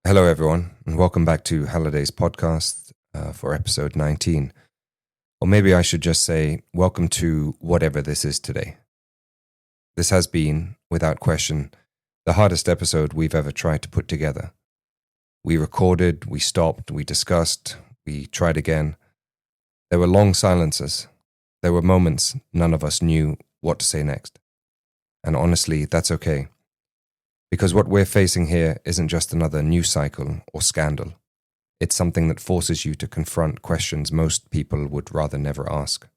Hello, everyone, and welcome back to Halliday's podcast for episode 19. Or maybe I should just say, welcome to whatever this is today. This has been, without question, the hardest episode we've ever tried to put together. We recorded, we stopped, we discussed, we tried again. There were long silences. There were moments none of us knew what to say next. And honestly, that's okay. Because what we're facing here isn't just another news cycle or scandal. It's something that forces you to confront questions most people would rather never ask.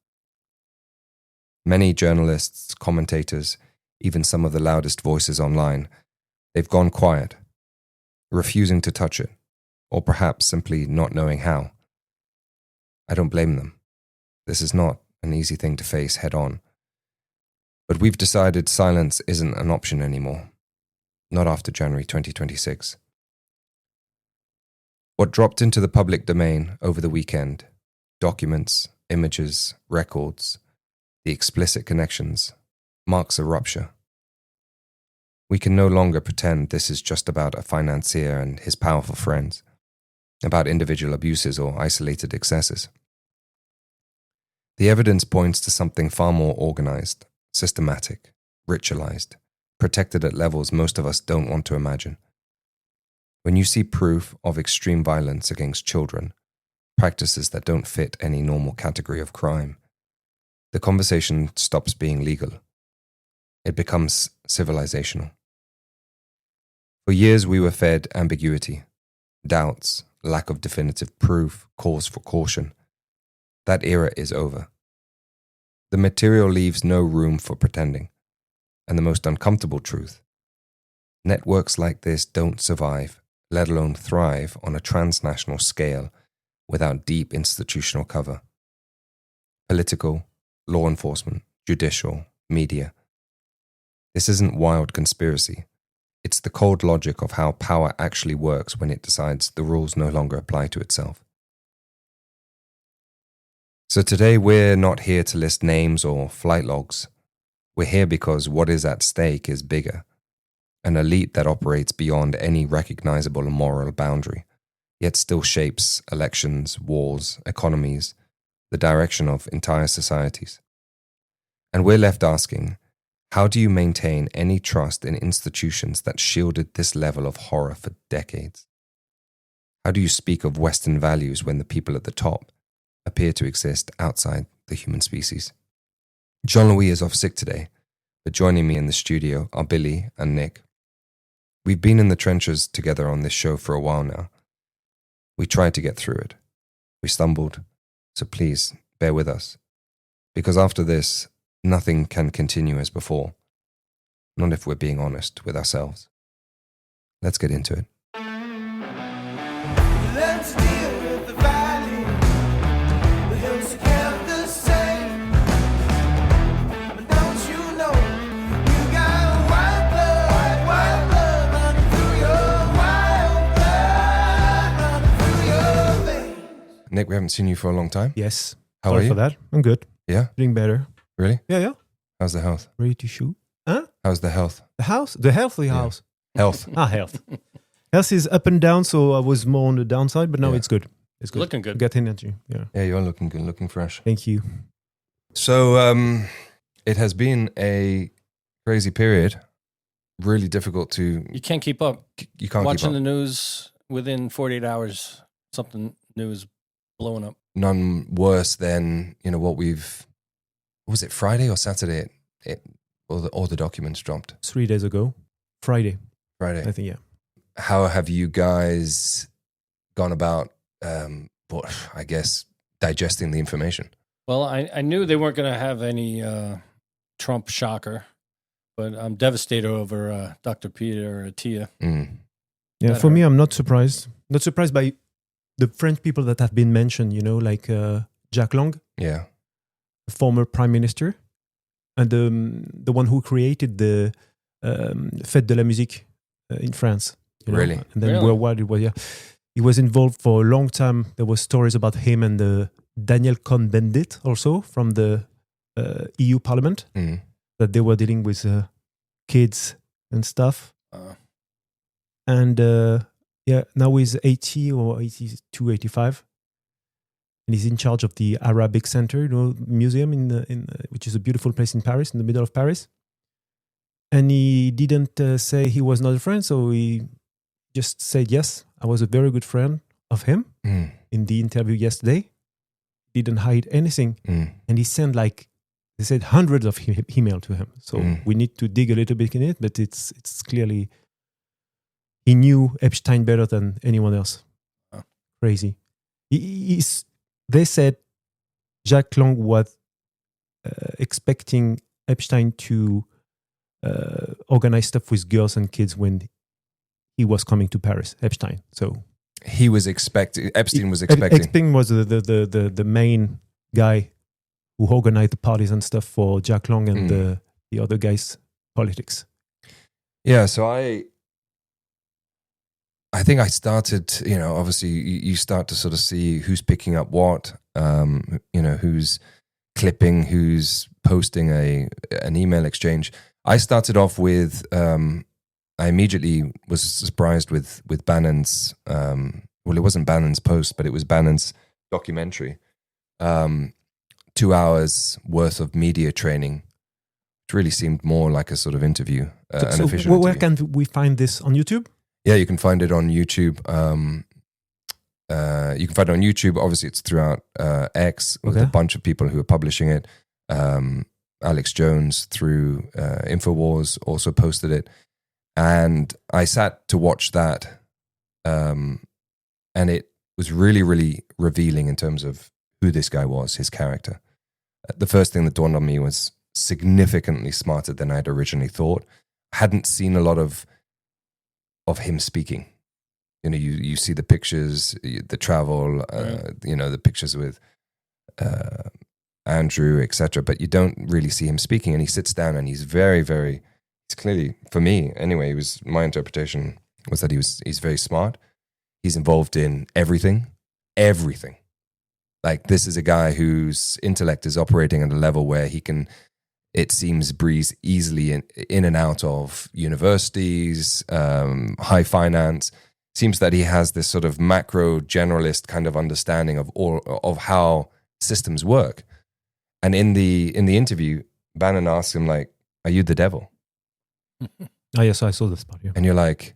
Many journalists, commentators, even some of the loudest voices online, they've gone quiet, refusing to touch it, or perhaps simply not knowing how. I don't blame them. This is not an easy thing to face head on. But we've decided silence isn't an option anymore. Not after January 2026. What dropped into the public domain over the weekend, documents, images, records, the explicit connections, marks a rupture. We can no longer pretend this is just about a financier and his powerful friends, about individual abuses or isolated excesses. The evidence points to something far more organized, systematic, ritualized, protected at levels most of us don't want to imagine. When you see proof of extreme violence against children, practices that don't fit any normal category of crime, the conversation stops being legal. It becomes civilizational. For years we were fed ambiguity, doubts, lack of definitive proof, cause for caution. That era is over. The material leaves no room for pretending. And the most uncomfortable truth, networks like this don't survive, let alone thrive on a transnational scale without deep institutional cover. Political, law enforcement, judicial, media. This isn't wild conspiracy. It's the cold logic of how power actually works when it decides the rules no longer apply to itself. So today we're not here to list names or flight logs. We're here because what is at stake is bigger, an elite that operates beyond any recognizable moral boundary, yet still shapes elections, wars, economies, the direction of entire societies. And we're left asking, how do you maintain any trust in institutions that shielded this level of horror for decades? How do you speak of Western values when the people at the top appear to exist outside the human species? Jean-Louis is off sick today, but joining me in the studio are Billy and Nick. We've been in the trenches together on this show for a while now. We tried to get through it. We stumbled, so please bear with us. Because after this, nothing can continue as before. Not if we're being honest with ourselves. Let's get into it. Let's deal with the valley. The hills are kept the same. But don't you know, you got white blood running through your veins. Nick, we haven't seen you for a long time. Yes. How Sorry are you? for that. I'm good. Yeah? Doing better. Really? Yeah. How's the health? Ready to shoot. Huh? How's the health? The house? The healthy house. Health. Health. Health is up and down, so I was more on the downside, but now it's good. It's good. Looking good. Get energy. Yeah. Yeah, you're looking good, looking fresh. Thank you. So, it has been a crazy period. Really difficult to... You can't keep up. You can't Watching keep the up. news, within 48 hours, something new is blowing up. None worse than, what we've... What was it, Friday or Saturday? All the documents dropped. 3 days ago. Friday. Friday. I think, yeah. How have you guys gone about, I guess, digesting the information? Well, I knew they weren't going to have any Trump shocker, but I'm devastated over Dr. Peter Attia. Mm. Yeah, That for me, hurt. I'm not surprised. Not surprised by the French people that have been mentioned, like Jacques Lang, Yeah. the former prime minister, and the one who created the Fête de la Musique in France. Really? And then Really? worldwide, it was, yeah. He was involved for a long time. There was stories about him and the Daniel Cohn-Bendit also from the EU Parliament, that they were dealing with kids and stuff. And Yeah, now he's 80 or 82, 85. And he's in charge of the Arabic Center, museum which is a beautiful place in Paris, in the middle of Paris. And he didn't say he was not a friend, so he just said, yes, I was a very good friend of him in the interview yesterday. Didn't hide anything. And he sent they said hundreds of email to him. So we need to dig a little bit in it, but it's clearly, he knew Epstein better than anyone else. Oh. Crazy. They said Jack Lang was expecting Epstein to organize stuff with girls and kids when he was coming to Paris, Epstein. So Epstein was expecting. Epstein was the main guy who organized the parties and stuff for Jack Lang and the other guys' politics. Yeah, so I think I started, obviously you start to sort of see who's picking up what, who's clipping, who's posting an email exchange. I started off with, I immediately was surprised with Bannon's, it wasn't Bannon's post, but it was Bannon's documentary. 2 hours worth of media training. It really seemed more like a sort of interview, an official interview. Where can we find this? On YouTube? Yeah, you can find it on YouTube. You can find it on YouTube. Obviously, it's throughout X with a bunch of people who are publishing it. Alex Jones through InfoWars also posted it. And I sat to watch that. And it was really, really revealing in terms of who this guy was, his character. The first thing that dawned on me was significantly smarter than I'd originally thought. I hadn't seen a lot of him speaking. You see the pictures, the travel, the pictures with Andrew, etc. But you don't really see him speaking. And he sits down and he's very, very, it's clearly, for me anyway, my interpretation was that he's very smart. He's involved in everything. Like, this is a guy whose intellect is operating at a level where he can, it seems, breeze easily in and out of universities, high finance. Seems that he has this sort of macro generalist kind of understanding of how systems work. And in the interview, Bannon asks him, like, "Are you the devil?" Oh yes, I saw this part. Yeah. And you're like,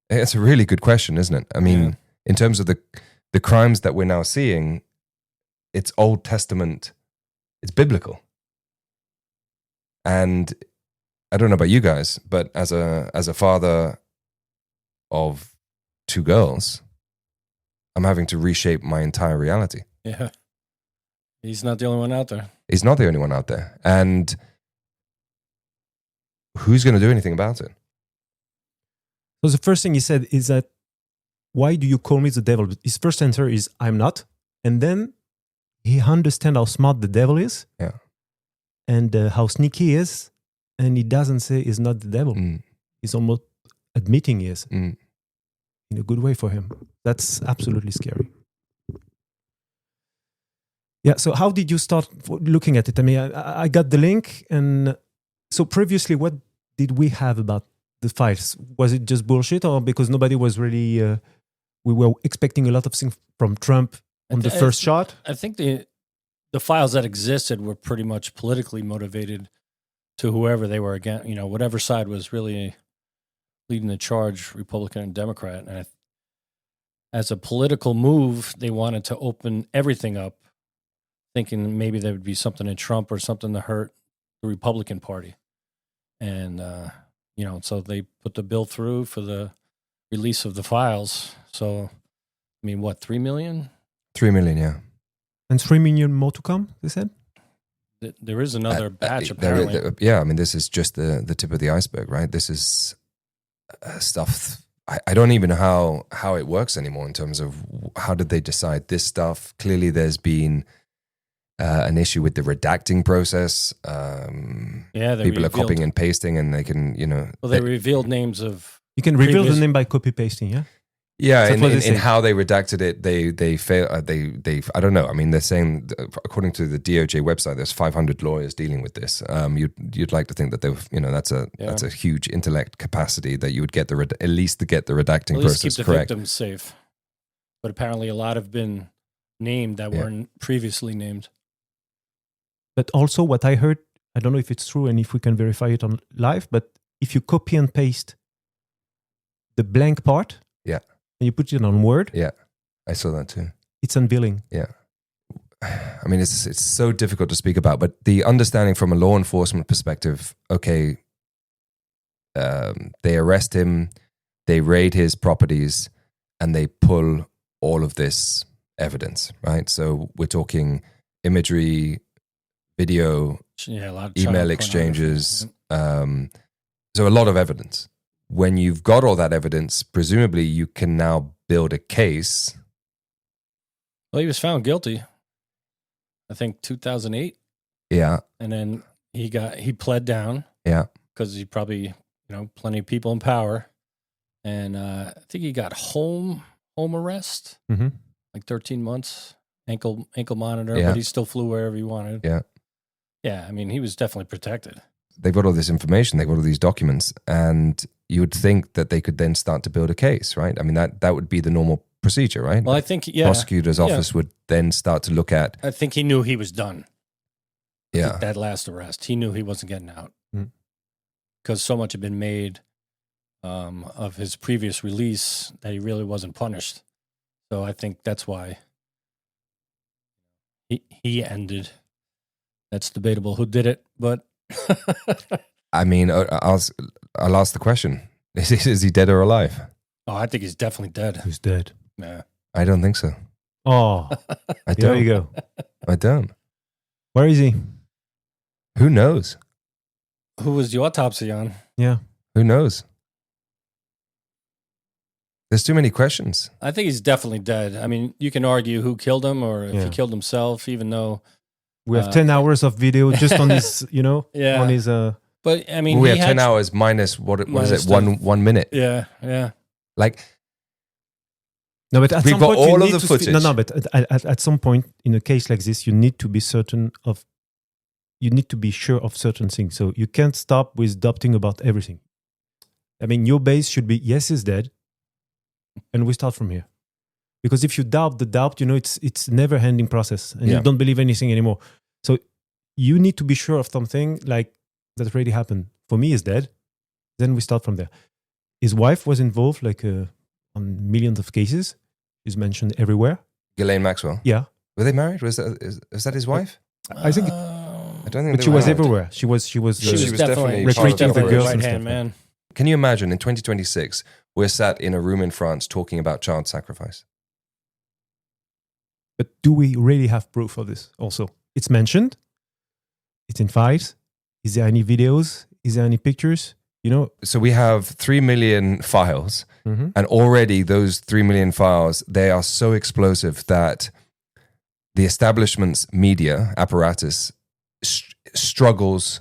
it's a really good question, isn't it? I mean, in terms of the crimes that we're now seeing, it's Old Testament, it's biblical. And I don't know about you guys, but as a father of 2 girls, I'm having to reshape my entire reality. Yeah. He's not the only one out there. He's not the only one out there. And who's going to do anything about it? So the first thing he said is that, why do you call me the devil? His first answer is, I'm not. And then he understands how smart the devil is. Yeah. And how sneaky he is. And he doesn't say he's not the devil. He's almost admitting he is. In a good way for him. That's absolutely scary. Yeah, so how did you start looking at it? I mean, I got the link. And so previously, what did we have about the files? Was it just bullshit, or because nobody was really... we were expecting a lot of things from Trump on the first shot? I think the files that existed were pretty much politically motivated to whoever they were against, whatever side was really leading the charge, Republican and Democrat. And as a political move, they wanted to open everything up, thinking maybe there would be something in Trump or something to hurt the Republican Party. And, so they put the bill through for the release of the files. So, 3 million? 3 million, yeah. And 3 million more to come, they said? There is another batch, apparently. This is just the tip of the iceberg, right? This is stuff... I don't even know how it works anymore in terms of how did they decide this stuff. Clearly, there's been an issue with the redacting process. People are copying and pasting, and they can, Well, they revealed names of... You can reveal the name by copy-pasting, yeah? Yeah, That's what they in say. how they redacted it, they fail. They I don't know. I mean, they're saying according to the DOJ website, there's 500 lawyers dealing with this. You'd like to think that that's a huge intellect capacity that you would get at least to get the redacting At least process keep the correct. victims safe. But apparently, a lot have been named that weren't previously named. But also, what I heard, I don't know if it's true and if we can verify it on live, but if you copy and paste the blank part, and you put it on Word, I saw that too. it's unveiling. Yeah. I mean, it's so difficult to speak about, but the understanding from a law enforcement perspective, okay, they arrest him, they raid his properties, and they pull all of this evidence, right? So we're talking imagery, video, A lot of email child exchanges, pornography. so a lot of evidence. When you've got all that evidence, presumably you can now build a case. Well, he was found guilty, I think 2008. Yeah. And then he pled down. Yeah. Because he probably, plenty of people in power. And I think he got home arrest, like 13 months, ankle monitor, but he still flew wherever he wanted. Yeah. Yeah, I mean, he was definitely protected. They've got all this information, they've got all these documents, and you would think that they could then start to build a case, right? I mean, that would be the normal procedure, right? Well, I think, Prosecutor's office would then start to look at... I think he knew he was done. Yeah. That last arrest. He knew he wasn't getting out. Because so much had been made of his previous release that he really wasn't punished. So I think that's why he ended. That's debatable who did it, but... I mean, I'll ask the question. Is he dead or alive? Oh, I think he's definitely dead. Who's dead? Yeah. I don't think so. Oh, I there don't. you go. I don't. Where is he? Who knows? Who was the autopsy on? Yeah. Who knows? There's too many questions. I think he's definitely dead. I mean, you can argue who killed him or if he killed himself, even though... We have 10 hours of video just on his, on his... But, I mean... we have 10 hours minus, what is it, 1 minute? Yeah, yeah. Like... No, but at we've some got point you all of need the to footage. but at some point in a case like this, you need to be certain of... You need to be sure of certain things. So you can't stop with doubting about everything. I mean, your base should be, yes, he's dead. And we start from here. Because if you doubt the doubt, it's a never-ending process. And you don't believe anything anymore. So you need to be sure of something like that really happened. For me, he's dead. Then we start from there. His wife was involved on millions of cases. She's mentioned everywhere. Ghislaine Maxwell. Yeah. Were they married? Was that his wife? I think... I don't think But they she were was married. everywhere. She was definitely recruiting the girls and right-hand stuff. man. Can you imagine in 2026, we're sat in a room in France talking about child sacrifice? But do we really have proof of this also? It's mentioned. It's in files. Is there any videos? Is there any pictures? So we have 3 million files, and already those 3 million files, they are so explosive that the establishment's media apparatus struggles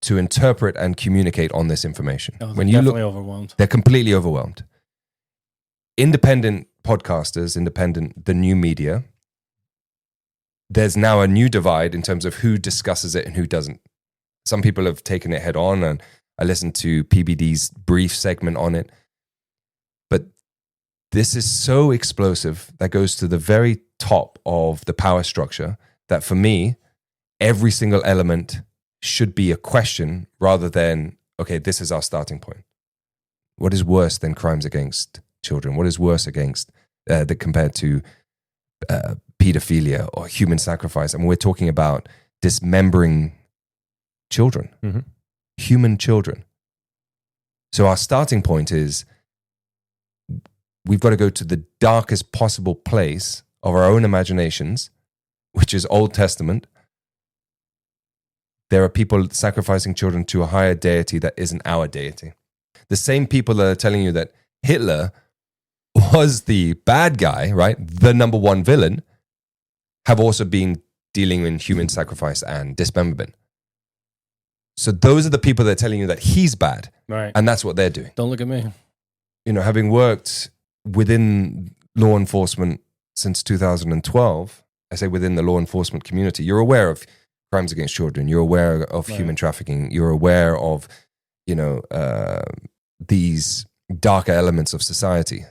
to interpret and communicate on this information. Oh, when you look, overwhelmed. they're completely overwhelmed. Independent podcasters, the new media, there's now a new divide in terms of who discusses it and who doesn't. Some people have taken it head on, and I listened to PBD's brief segment on it. But this is so explosive that goes to the very top of the power structure that for me, every single element should be a question rather than, okay, this is our starting point. What is worse than crimes against children? What is worse compared to pedophilia or human sacrifice? I mean, we're talking about dismembering children, human children. So our starting point is we've got to go to the darkest possible place of our own imaginations, which is Old Testament. There are people sacrificing children to a higher deity that isn't our deity. The same people that are telling you that Hitler was the bad guy, right? The number one villain, have also been dealing in human sacrifice and dismemberment. So those are the people that are telling you that he's bad. Right. And that's what they're doing. Don't look at me. Having worked within law enforcement since 2012, I say within the law enforcement community, you're aware of crimes against children, you're aware of human trafficking, you're aware of, these darker elements of society.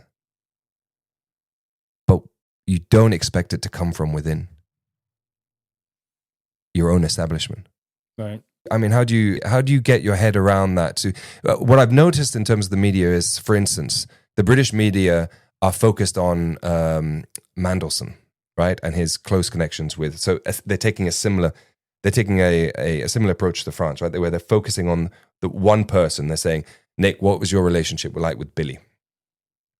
But you don't expect it to come from within your own establishment. Right. I mean, how do you get your head around that? What I've noticed in terms of the media is, for instance, the British media are focused on Mandelson, right, and his close connections with. So they're taking a similar approach to France, right, where they're focusing on the one person. They're saying, Nick, what was your relationship like with Billy?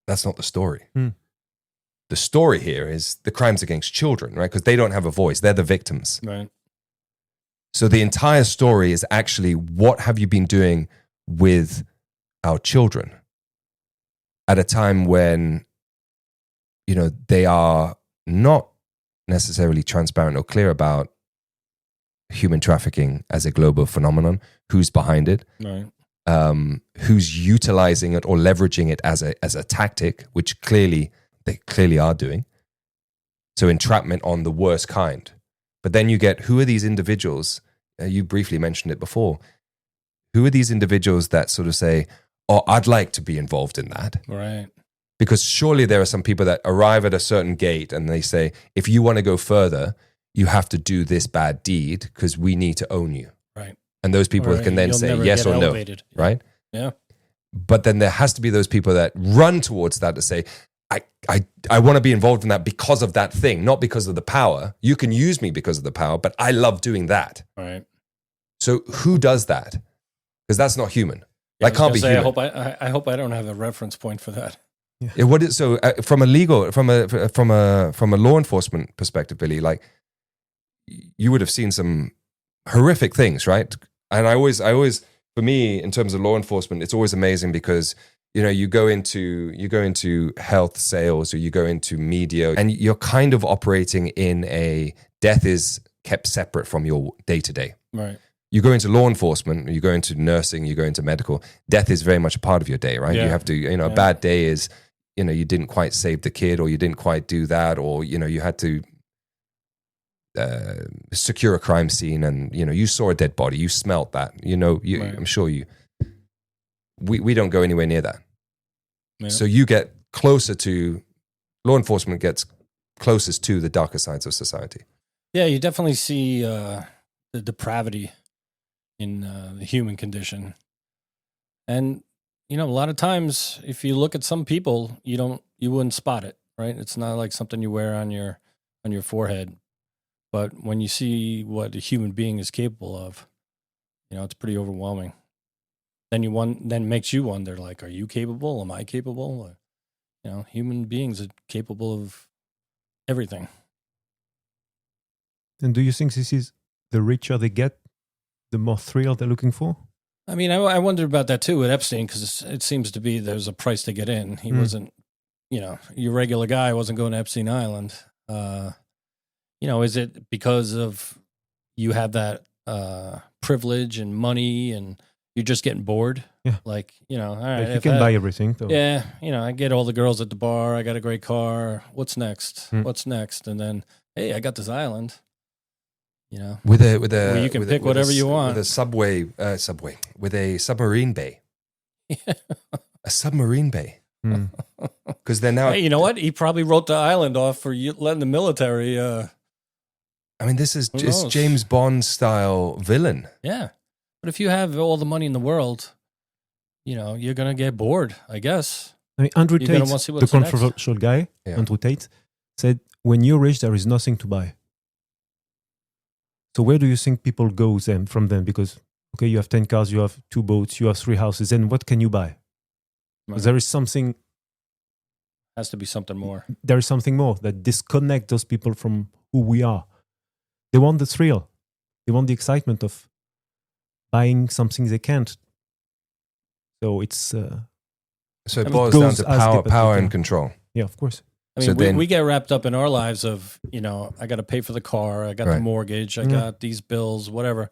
That's not the story. The story here is the crimes against children, right? Because they don't have a voice; they're the victims. Right. So the entire story is actually, what have you been doing with our children at a time when, they are not necessarily transparent or clear about human trafficking as a global phenomenon, who's behind it, Right. Who's utilizing it or leveraging it as a tactic, which they clearly are doing. So entrapment on the worst kind. But then you get, who are these individuals? You briefly mentioned it before. Who are these individuals that sort of say, oh, I'd like to be involved in that? Right. Because surely there are some people that arrive at a certain gate and they say, if you want to go further, you have to do this bad deed because we need to own you. Right. And those people Or can then you'll say never yes get or elevated. no, right? Yeah. But then there has to be those people that run towards that to say, I want to be involved in that because of that thing, not because of the power. You can use me because of the power, but I love doing that. Right. So who does that? Because that's not human. Yeah, That can't be human. I hope I don't have a reference point for that. From a legal, from a law enforcement perspective, Billy, like, you would have seen some horrific things, right? And I always, for me, in terms of law enforcement, it's always amazing because, you go into health sales or you go into media and you're kind of operating in a death is kept separate from your day to day. Right. You go into law enforcement, you go into nursing, you go into medical, death is very much a part of your day, right? Yeah. You have to, a bad day is, you didn't quite save the kid or you didn't quite do that, or, you had to secure a crime scene and, you saw a dead body, you smelt that, Right. I'm sure we don't go anywhere near that. Yeah. So you get closer to, law enforcement gets closest to the darker sides of society. Yeah, you definitely see the depravity in the human condition. And, a lot of times if you look at some people, you wouldn't spot it, right? It's not like something you wear on your forehead. But when you see what a human being is capable of, it's pretty overwhelming. Then makes you wonder, like, are you capable? Am I capable? Human beings are capable of everything. And do you think this is the richer they get, the more thrill they're looking for? I mean, I wondered about that too with Epstein, because it seems to be there's a price to get in. He wasn't, your regular guy wasn't going to Epstein Island. Is it because of you have that privilege and money and you're just getting bored? Yeah. Like, all right. Like you can buy everything. So. Yeah. I get all the girls at the bar. I got a great car. What's next? What's next? And then, hey, I got this island. With a where you can with pick with whatever you want. with a subway with a submarine bay. A submarine bay. Because they're now. Hey, you know what? He probably wrote the island off for you letting the military. I mean, this is Who just knows? James Bond style villain. Yeah, but if you have all the money in the world, you're gonna get bored, I guess. I mean, Andrew You're gonna Tate, wanna see the what's next. controversial guy, Yeah. Andrew Tate, said, when you're rich, there is nothing to buy. So where do you think people go then from them? Because, okay, you have 10 cars, you have 2 boats, you have 3 houses, then what can you buy? Because there is something, Has to be something more. there is something more that disconnects those people from who we are. They want the thrill. They want the excitement of buying something they can't. So it's, So it It boils down goes to as power, deep as we power can. and control. yeah, of course. I mean, So then- we get wrapped up in our lives of, I got to pay for the car, I got the Right. mortgage, I Yeah. got these bills, whatever.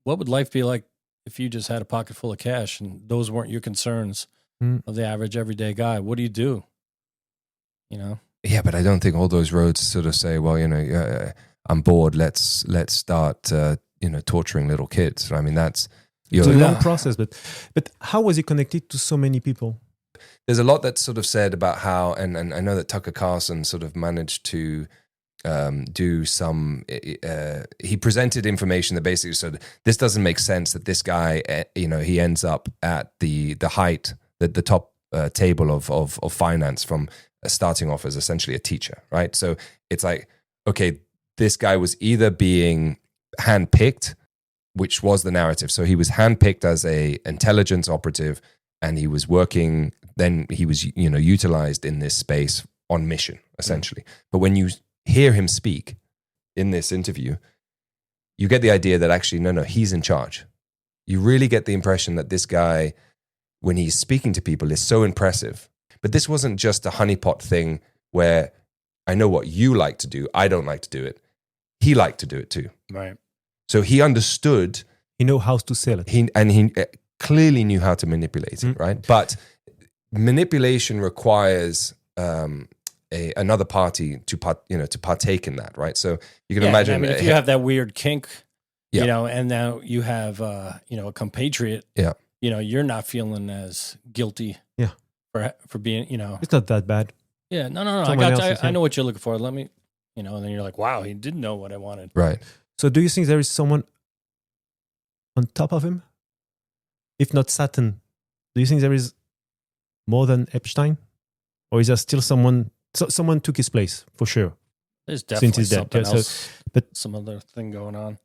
What would life be like if you just had a pocket full of cash and those weren't your concerns? of the average everyday guy. What do you do? You know? Yeah, but I don't think all those roads sort of say, well, I'm bored. Let's start, torturing little kids. I mean, that's It's a long process, but how was he connected to so many people? There's a lot that's sort of said about how, and I know that Tucker Carlson sort of managed to do some. He presented information that basically said this doesn't make sense that this guy, he ends up at the height, the top table of finance from starting off as essentially a teacher, right? So it's like, okay, this guy was either being handpicked, which was the narrative. So he was handpicked as a intelligence operative, and he was working. Then he was, utilized in this space on mission, essentially. But when you hear him speak in this interview, you get the idea that actually, no, he's in charge. You really get the impression that this guy, when he's speaking to people, is so impressive. But this wasn't just a honeypot thing where I know what you like to do. I don't like to do it. He liked to do it too. Right. So he understood. He knew how to sell it. He clearly knew how to manipulate it, right? But manipulation requires another party to partake in that, right? So you can imagine. I mean, if you have that weird kink, Yeah. and now you have a compatriot, Yeah. You're not feeling as guilty, Yeah. for being, It's not that bad. yeah, no. Someone else is, I know what you're looking for. Let me, and then you're like, wow, he did know what I wanted. Right. So do you think there is someone on top of him? If not Satan, do you think there is more than Epstein? Or is there still someone took his place, for sure? There's Since definitely he's dead. something Yeah, so- else, but- some other thing going on.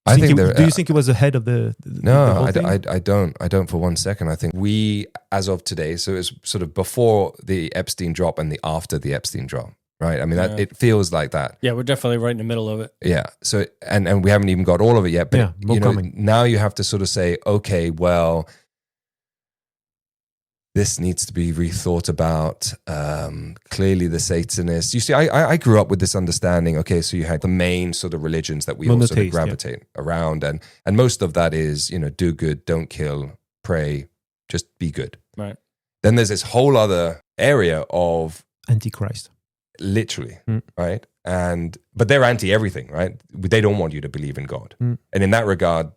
I think there. Do you think he was the head of the No, whole thing? I don't. I don't for one second. I think we, as of today, so it's sort of before the Epstein drop and the after the Epstein drop, right? I mean, it feels like that. Yeah, we're definitely right in the middle of it. Yeah. So, and we haven't even got all of it yet, but Yeah, more coming. now you have to sort of say, okay, well, this needs to be rethought about. Clearly, the Satanists. You see, I grew up with this understanding. Okay, so you had the main sort of religions that we all sort of Monotheist, gravitate around, and most of that is do good, don't kill, pray, just be good. Right. Then there's this whole other area of Antichrist. literally, right? But they're anti everything, right? They don't want you to believe in God, and in that regard,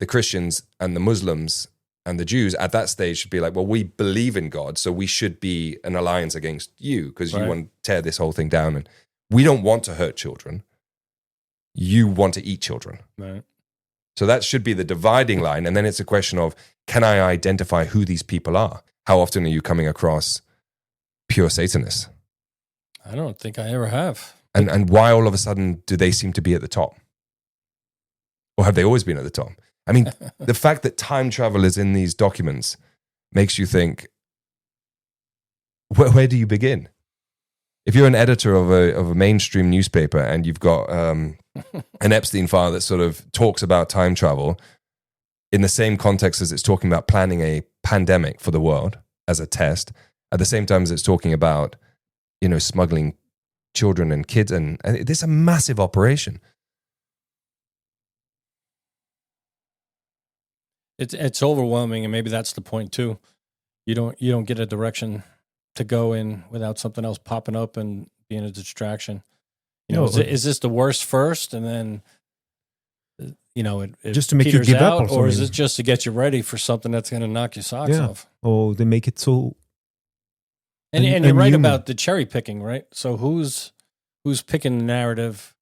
the Christians and the Muslims and the Jews at that stage should be like, well, we believe in God, so we should be an alliance against you because you want to tear this whole thing down. And we don't want to hurt children. You want to eat children. Right. So that should be the dividing line. And then it's a question of, can I identify who these people are? How often are you coming across pure Satanists? I don't think I ever have. And why all of a sudden do they seem to be at the top? Or have they always been at the top? I mean, the fact that time travel is in these documents makes you think, where do you begin? If you're an editor of a mainstream newspaper and you've got an Epstein file that sort of talks about time travel in the same context as it's talking about planning a pandemic for the world as a test, at the same time as it's talking about, smuggling children and kids, and this is a massive operation. It's overwhelming, and maybe that's the point too. You don't get a direction to go in without something else popping up and being a distraction. Is this the worst first, and then it Just to make you peters give up out, or or is something? it just to get you ready for something that's going to knock your socks off? Or they make it so. And you're right Unhuman. about the cherry picking, right? So who's picking the narrative?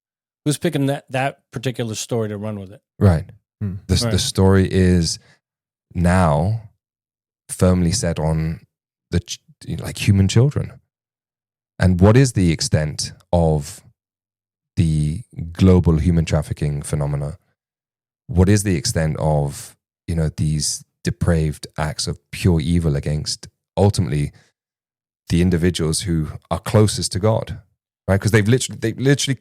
Who's picking that particular story to run with it? Right. Hmm. The story is now firmly set on like human children. And what is the extent of the global human trafficking phenomena? What is the extent of, these depraved acts of pure evil against ultimately the individuals who are closest to God, right? Because they've literally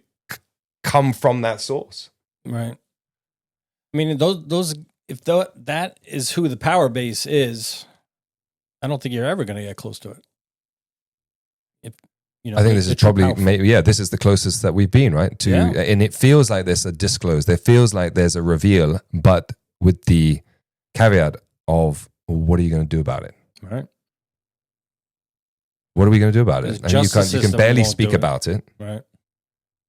come from that source. Right. I mean, that is who the power base is, I don't think you're ever going to get close to it. I think this is probably, this is the closest that we've been, right? And it feels like there's a disclose. There feels like there's a reveal, but with the caveat of, what are you going to do about it? Right. what are we going to do about The it? And justice you can system barely won't speak do it. about it. Right.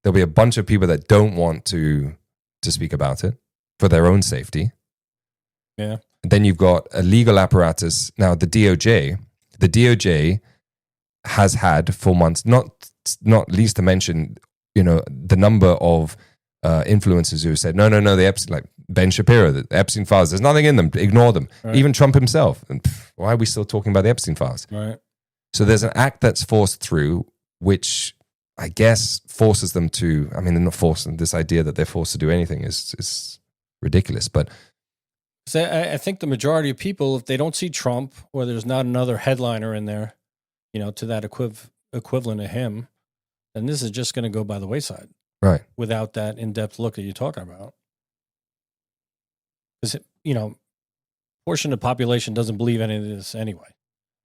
There'll be a bunch of people that don't want to speak about it for their own safety. Yeah. And then you've got a legal apparatus. Now, the DOJ has had for months, not least to mention, the number of influencers who said, no, the Epstein, like Ben Shapiro, the Epstein files, there's nothing in them, ignore them. Right. Even Trump himself. And why are we still talking about the Epstein files? Right. So there's an act that's forced through, which I guess forces them to, I mean, they're not forcing, this idea that they're forced to do anything is ridiculous. But So I think the majority of people, if they don't see Trump or there's not another headliner in there, to that equivalent of him, then this is just going to go by the wayside. right. Without that in-depth look that you're talking about. Because, portion of the population doesn't believe any of this anyway.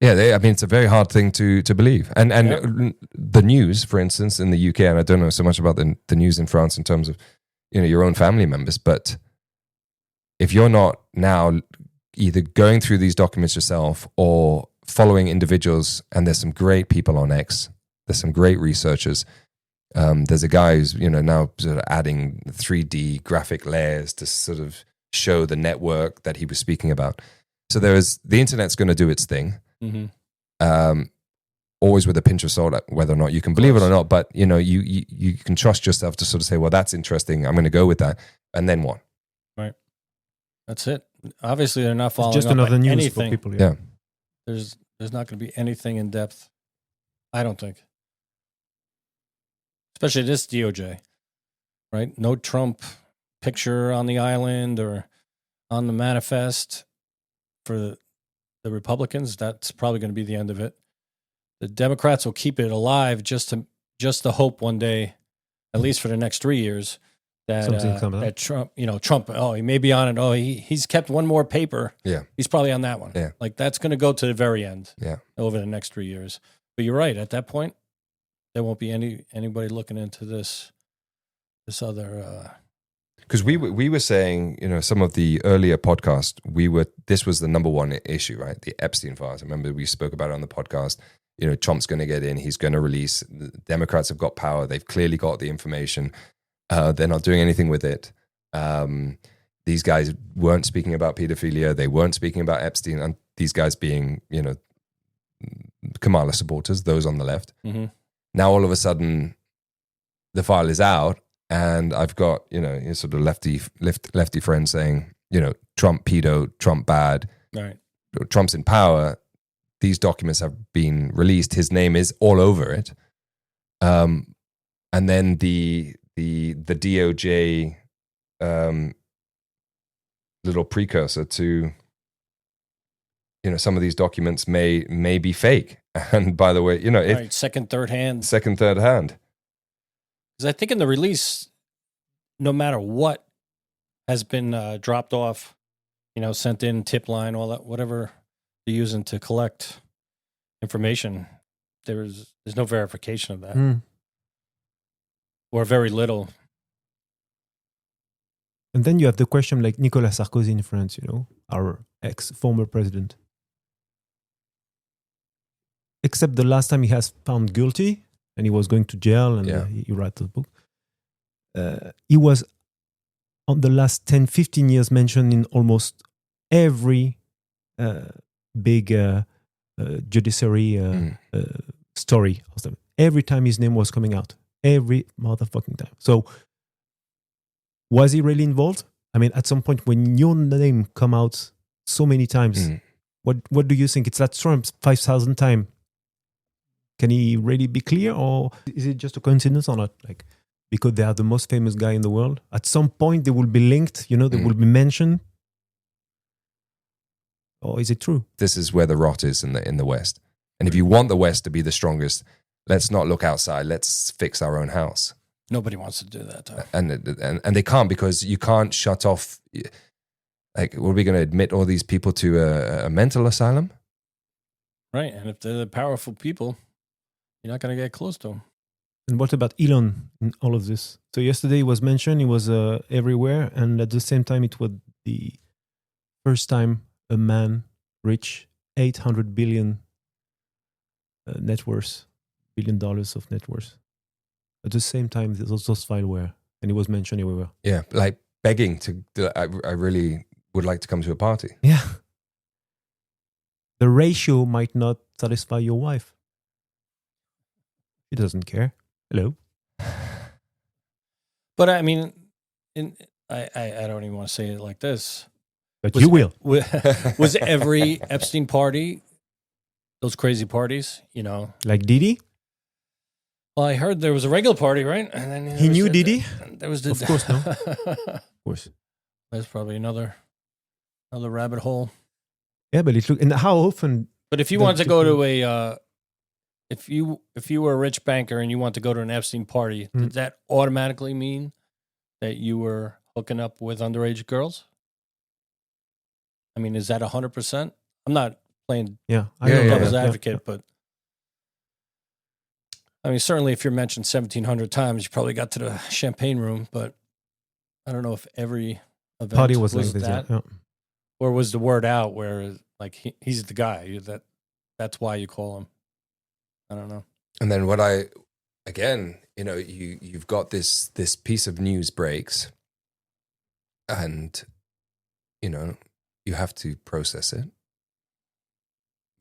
Yeah, it's a very hard thing to believe. And the news, for instance, in the UK, and I don't know so much about the news in France in terms of, your own family members, but if you're not now either going through these documents yourself or following individuals, and there's some great people on X, there's some great researchers. There's a guy who's, now sort of adding 3D graphic layers to sort of show the network that he was speaking about. So the internet's going to do its thing. Mm-hmm. Always with a pinch of salt, whether or not you can believe it or not. But you can trust yourself to sort of say, well, that's interesting. I'm going to go with that. And then what? Right. That's it. Obviously, they're not It's following just up another on news anything. for people. Yeah. There's not going to be anything in depth. I don't think. Especially this DOJ, right? No Trump picture on the island or on the manifest for the Republicans. That's probably going to be the end of it. The Democrats will keep it alive just to hope one day, at least for the next 3 years, that Trump. Oh, he may be on it. Oh, he's kept one more paper. Yeah, he's probably on that one. Yeah, like that's going to go to the very end. Yeah, over the next 3 years. But you're right. At that point, there won't be anybody looking into this other. Because we were saying, some of the earlier podcasts, this was the number one issue, right? The Epstein files. I remember we spoke about it on the podcast. Trump's going to get in. He's going to release. The Democrats have got power. They've clearly got the information. They're not doing anything with it. These guys weren't speaking about pedophilia. They weren't speaking about Epstein. And these guys being, Kamala supporters, those on the left. Mm-hmm. Now all of a sudden, the file is out, and I've got sort of lefty friends saying, Trump pedo, Trump bad, right? Trump's in power. These documents have been released. His name is all over it. And then the DOJ little precursor to some of these documents may be fake. And by the way, Right, second, third hand. Because I think in the release, no matter what has been dropped off, sent in, tip line, all that, whatever they're using to collect information, there's no verification of that. Or very little. And then you have the question like Nicolas Sarkozy in France, our former president. Except the last time he has found guilty and he was going to jail and he wrote the book. He was on the last 10, 15 years mentioned in almost every big judiciary story. Every time his name was coming out. Every motherfucking time. So was he really involved? I mean, at some point when your name come out so many times, what do you think? It's that Trump's 5,000 time. Can he really be clear, or is it just a coincidence or not? Like, because they are the most famous guy in the world. At some point they will be linked, they will be mentioned. Or is it true? This is where the rot is in the West. And if you want the West to be the strongest, let's not look outside. Let's fix our own house. Nobody wants to do that, though. And they can't, because you can't shut off. Like, are we going to admit all these people to a mental asylum? Right, and if they're the powerful people, you're not going to get close to them. And what about Elon in all of this? So yesterday it was mentioned, he was everywhere, and at the same time it was the first time a man reached $800 billion net worth, $1 billion of net worth. At the same time, those files were, and it was mentioned everywhere. Yeah, like begging to. I really would like to come to a party. Yeah. The ratio might not satisfy your wife. She doesn't care. Hello. But I mean, I don't even want to say it like this. But you will. Was every Epstein party those crazy parties? You know, Like Didi? well, I heard there was a regular party, right? And then there He was knew Didi? There was Of course, no. Of course. That's probably another rabbit hole. Yeah, but it look, and how often? But if you wanted to go to a, if you were a rich banker and you want to go to an Epstein party, did that automatically mean that you were hooking up with underage girls? I mean, is that 100%? I'm not playing devil's advocate, but I mean, certainly if you're mentioned 1,700 times, you probably got to the champagne room. But I don't know if every event Party was like this, that, yeah. or was the word out where like he's the guy that's why you call him. I don't know. And then you've got this piece of news breaks, and you have to process it.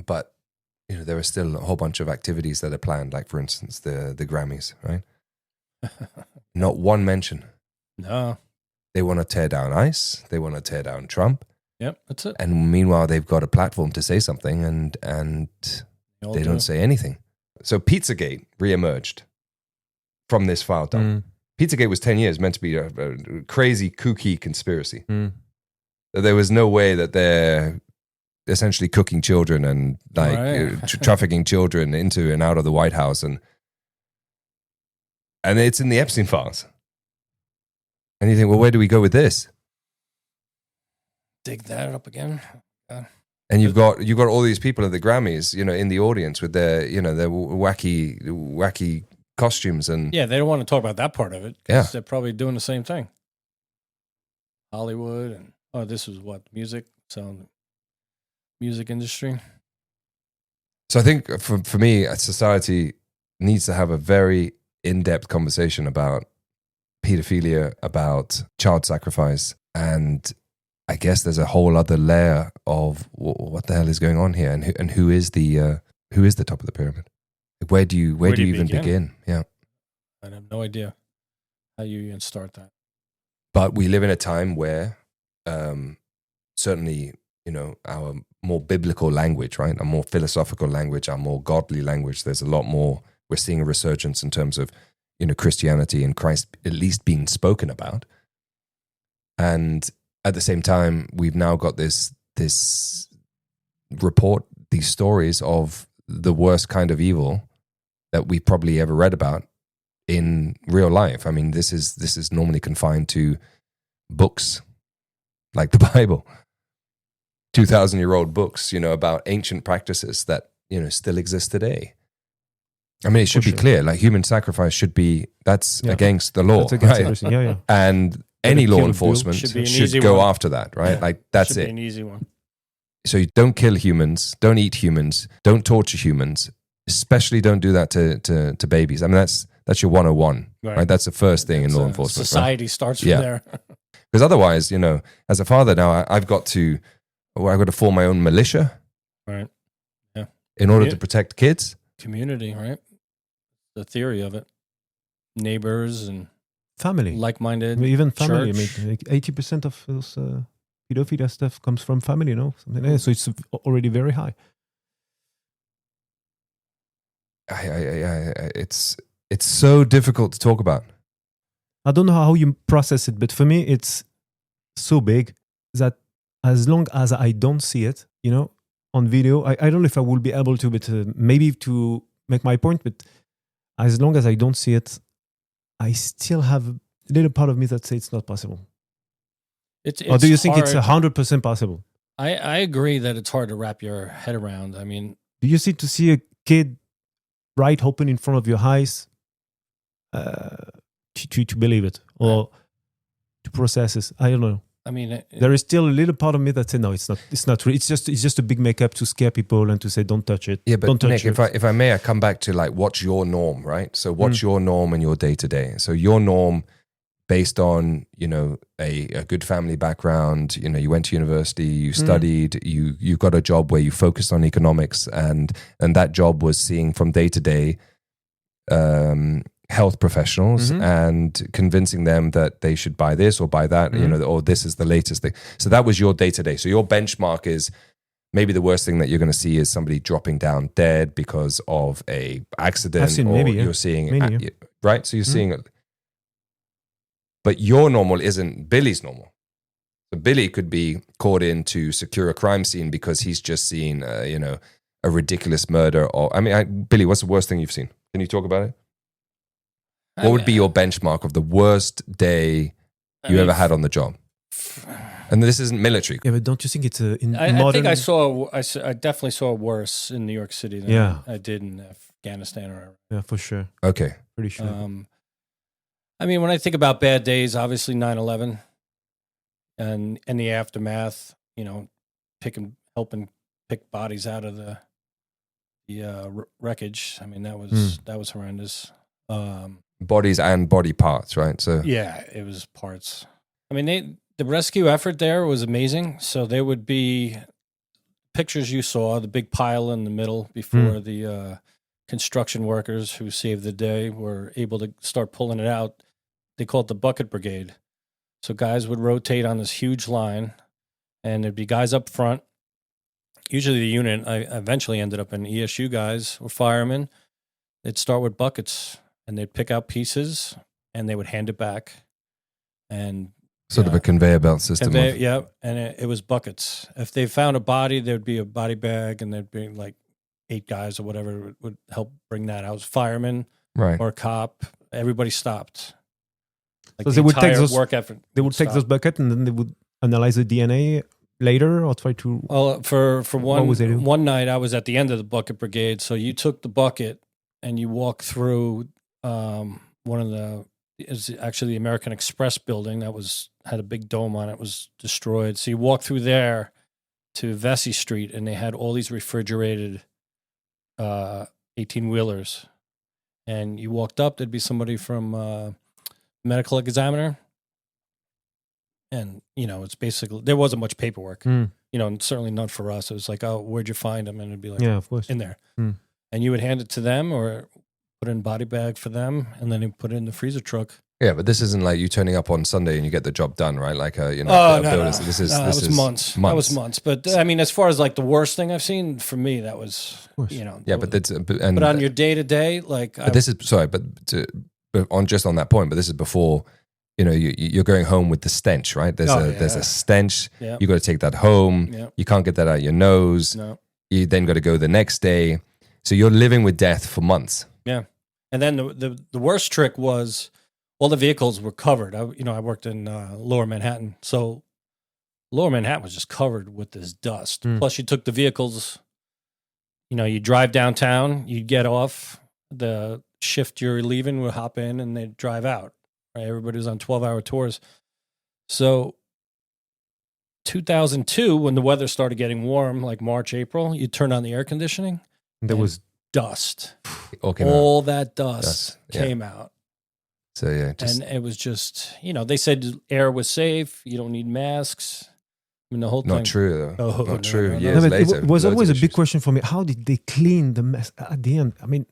But there are still a whole bunch of activities that are planned, like for instance the Grammys, right? Not one mention. No. They want to tear down ICE. They want to tear down Trump. Yep, that's it. And meanwhile, they've got a platform to say something, and they don't say anything. So Pizzagate reemerged from this file dump. Pizzagate was 10 years meant to be a crazy, kooky conspiracy. There was no way that they're essentially cooking children and trafficking children into and out of the White House, and it's in the Epstein files. And you think, well, where do we go with this? Dig that up again. And you've got all these people at the Grammys, in the audience with their wacky costumes, and yeah, they don't want to talk about that part of it. Yeah, they're probably doing the same thing. Hollywood and this was what music industry. So I think for me, society needs to have a very in-depth conversation about pedophilia, about child sacrifice, and I guess there's a whole other layer of what the hell is going on here, and who is the top of the pyramid? Where do you even begin? Yeah, I have no idea how you even start that. But we live in a time where, certainly, our more biblical language, right, our more philosophical language, our more godly language. There's a lot more. We're seeing a resurgence in terms of Christianity and Christ at least being spoken about, and at the same time, we've now got this report, these stories of the worst kind of evil that we probably ever read about in real life. I mean, this is normally confined to books like the Bible, 2,000-year-old books, about ancient practices that still exist today. I mean, it should be clear, like human sacrifice should be against the law, that's against right? everything. Yeah. And any law enforcement should go after that, right? Like that's should it. Be an easy one. So you don't kill humans, don't eat humans, don't torture humans, especially don't do that to babies. I mean, that's your 101, right? That's the first thing in law enforcement. Society starts from there. Because otherwise, as a father now, I've got to form my own militia, right? Yeah, in order to protect kids. Community, right? The theory of it. Neighbors and family, like-minded, even family. church. I mean, 80% of those pedophilia stuff comes from family, something like that. So it's already very high. It's so difficult to talk about. I don't know how you process it, but for me, it's so big that as long as I don't see it, on video, I don't know if I will be able to, but maybe to make my point, but as long as I don't see it, I still have a little part of me that says it's not possible. Or do you think it's 100% possible? I agree that it's hard to wrap your head around. I mean, do you see to see a kid right open in front of your eyes to believe it or to process it? I don't know. I mean, There is still a little part of me that say no, it's not real. It's just a big makeup to scare people and to say don't touch it. Yeah, but don't touch Nick, it. if I may, I come back to like what's your norm, right? So what's your norm in your day to day? So your norm, based on a good family background, you went to university, you studied, you got a job where you focused on economics, and that job was seeing from day to day health professionals and convincing them that they should buy this or buy that, or this is the latest thing. So that was your day to day. So your benchmark is maybe the worst thing that you're going to see is somebody dropping down dead because of a accident, you're seeing, right? So you're seeing it. But your normal isn't Billy's normal. So Billy could be caught in to secure a crime scene because he's just seen, a ridiculous murder. Or Billy, what's the worst thing you've seen? Can you talk about it? What would be your benchmark of the worst day you ever had on the job? And this isn't military. Yeah, but don't you think it's in I modern? think I definitely saw worse in New York City than I did in Afghanistan or. Yeah, for sure. Okay, Pretty sure. I mean, when I think about bad days, obviously 9/11 and the aftermath, helping pick bodies out of the wreckage. I mean, that was horrendous. Bodies and body parts, right? So yeah, it was parts. I mean, the rescue effort there was amazing. So there would be pictures you saw, the big pile in the middle before the construction workers who saved the day were able to start pulling it out. They call it the bucket brigade. So guys would rotate on this huge line, and there'd be guys up front. Usually the unit, I eventually ended up in ESU guys or firemen. They'd start with buckets, and they'd pick out pieces, and they would hand it back. And sort of a conveyor belt system. And it was buckets. If they found a body, there'd be a body bag, and there'd be like 8 guys or whatever would help bring that out. Firemen or a cop. Everybody stopped. Like so they would take those work effort. They would take those buckets and then they would analyze the DNA later or try to. Well, for one night, I was at the end of the bucket brigade. So you took the bucket and you walked through one of the. Is actually the American Express building that had a big dome on it, was destroyed. So you walk through there to Vesey Street, and they had all these refrigerated 18-wheelers. And you walked up, there'd be somebody from medical examiner. And, it's basically, there wasn't much paperwork, and certainly not for us. It was like, oh, where'd you find them? And it'd be like, yeah, of course, in there. And you would hand it to them or put it in body bag for them, and then you put it in the freezer truck. Yeah, but this isn't like you turning up on Sunday and you get the job done, right? Like No. This is months. That was months. But I mean, as far as like the worst thing I've seen, for me, that was Yeah, but on your day to day, like. But this is on that point. But this is before. You're going home with the stench, right? There's a stench. Yeah. You got to take that home. Yeah. You can't get that out your nose. No. You then got to go the next day. So you're living with death for months. Yeah. And then the worst trick was all the vehicles were covered. I worked in Lower Manhattan. So Lower Manhattan was just covered with this dust. Plus you took the vehicles, you drive downtown, you'd get off, the shift you're leaving would hop in and they'd drive out. Right? Everybody was on 12-hour tours. So 2002, when the weather started getting warm, like March, April, you turn on the air conditioning. There was dust. All that dust came out. So yeah, and it was just, they said air was safe. You don't need masks. I mean, the whole thing. Not true though. Not true. No. Years later, it was always a big question for me. How did they clean the mess at the end? I mean,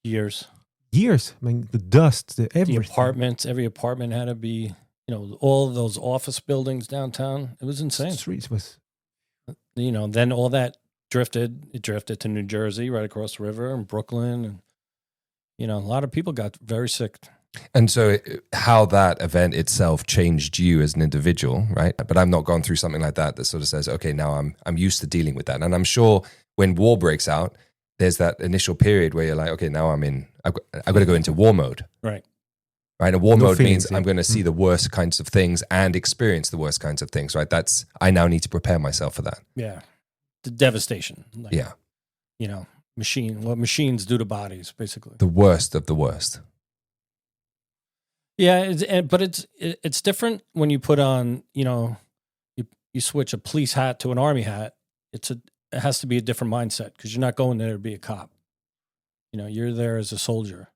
years. I mean, the dust, everything. The apartments. Every apartment had to be, all those office buildings downtown. It was insane. The streets was. Then all that drifted to New Jersey, right across the river, and Brooklyn, and a lot of people got very sick. And so how that event itself changed you as an individual, right? But I've not gone through something like that sort of says, okay, now I'm used to dealing with that. And I'm sure when war breaks out, there's that initial period where you're like, okay, now I've got to go into war mode. Right. Right. And war mode means I'm going to see the worst kinds of things and experience the worst kinds of things, right? I now need to prepare myself for that. Yeah. The devastation. Like, what machines do to bodies, basically. The worst of the worst. Yeah, but it's different when you put on, you switch a police hat to an army hat. It has to be a different mindset because you're not going there to be a cop. You're there as a soldier.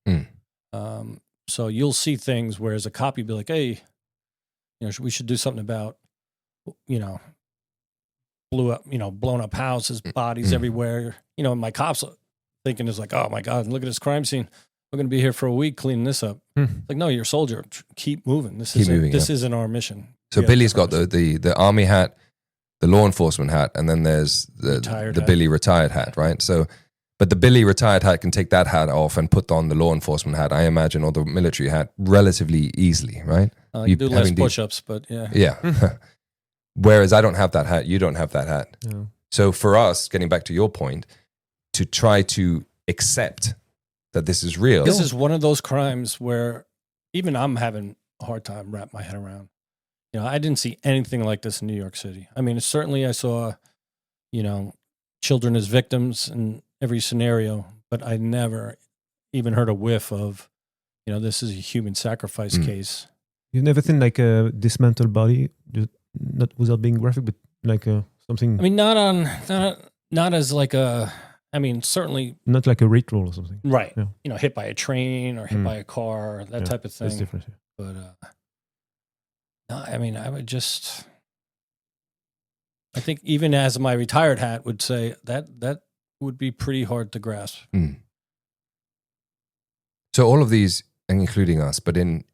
So you'll see things where as a cop you'd be like, hey, we should do something about, blown up houses, bodies everywhere. My cops thinking is like, oh my God, look at this crime scene. We're going to be here for a week cleaning this up. Like, no, you're a soldier. Keep moving. This isn't our mission. So Billy's got the army hat, the law enforcement hat, and then there's the Billy retired hat, right? So, but the Billy retired hat can take that hat off and put on the law enforcement hat, I imagine, or the military hat relatively easily, right? You do less push-ups, but yeah. Yeah. Whereas I don't have that hat, you don't have that hat. Yeah. So for us, getting back to your point, to try to accept that this is real. This is one of those crimes where even I'm having a hard time wrap my head around. I didn't see anything like this in New York City. I mean, certainly I saw, children as victims in every scenario, but I never even heard a whiff of, this is a human sacrifice case. You've never seen like a dismantled body, not without being graphic, but like something. I mean, not as like a. I mean, certainly not like a ritual or something, right? Yeah. Hit by a train or hit by a car, that type of thing. That's different. Yeah. But no, I mean, I would just. I think even as my retired hat would say that would be pretty hard to grasp. So all of these, including us, but in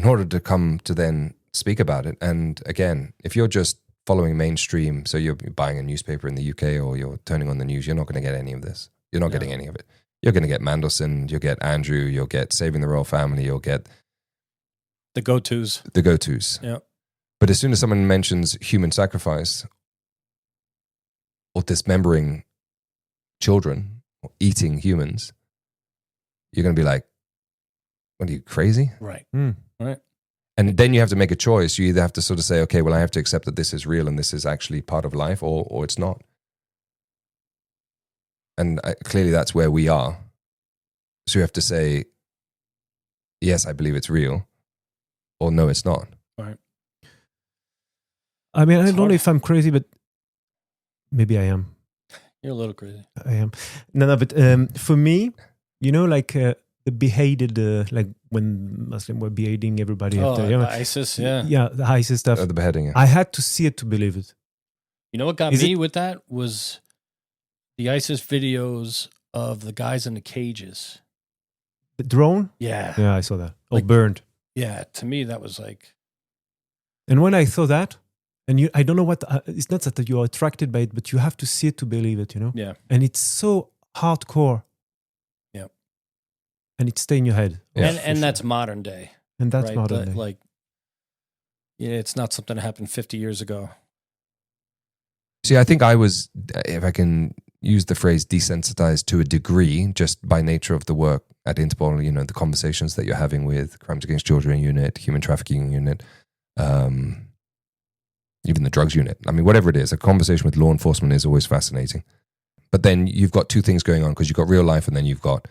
order to come to then speak about it, and again, if you're just following mainstream, so you're buying a newspaper in the UK or you're turning on the news, you're not going to get any of this. You're not getting any of it. You're going to get Mandelson, you'll get Andrew, you'll get Saving the Royal Family, you'll get the go-tos. Yeah. But as soon as someone mentions human sacrifice or dismembering children or eating humans, you're going to be like, what are you, crazy? Right. Right. And then you have to make a choice. You either have to sort of say, okay, well, I have to accept that this is real and this is actually part of life, or it's not. And clearly that's where we are. So you have to say, yes, I believe it's real, or no, it's not. Right. I mean, I don't know if I'm crazy, but maybe I am. You're a little crazy. I am. No, but for me, like the beheaded, like when Muslims were beheading everybody after. The ISIS, yeah. Yeah, the ISIS stuff. The beheading. Yeah. I had to see it to believe it. You know what got me with that was the ISIS videos of the guys in the cages. The drone? Yeah. Yeah, I saw that. All burned. Yeah, to me that was like... And when I saw that, and I don't know what... it's not that you are attracted by it, but you have to see it to believe it, Yeah. And it's so hardcore. Yeah. And it stays in your head. Yeah, and that's modern day. And that's right? modern day. Like, it's not something that happened 50 years ago. See, I think I was, if I can use the phrase, desensitized to a degree, just by nature of the work at Interpol, the conversations that you're having with Crimes Against Children Unit, Human Trafficking Unit, even the Drugs Unit. I mean, whatever it is, a conversation with law enforcement is always fascinating. But then you've got two things going on, because you've got real life and then you've got